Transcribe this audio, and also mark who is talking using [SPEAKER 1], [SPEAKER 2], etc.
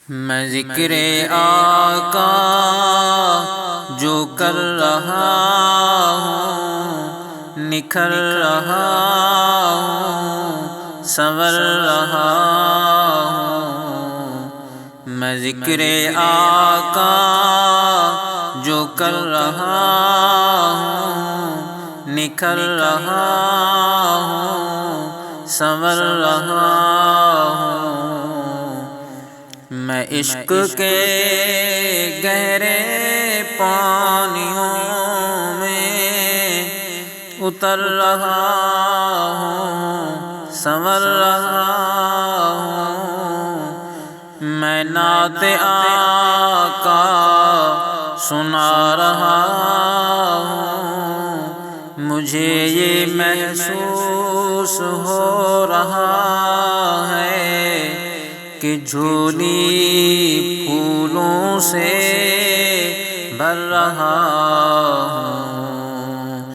[SPEAKER 1] میں ذکر آقا جو کر رہا ہوں، نکھر رہا ہوں، سنور رہا ہوں۔ میں ذکر آقا جو کر رہا ہوں، نکھر رہا ہوں، سنور رہا ہوں۔ میں عشق کے گہرے پانیوں میں اتر رہا ہوں، سنور رہا ہوں۔ میں نعت آقا سنا رہا ہوں، مجھے یہ محسوس ہو رہا ہے کہ جھولی پھولوں سے بھر رہا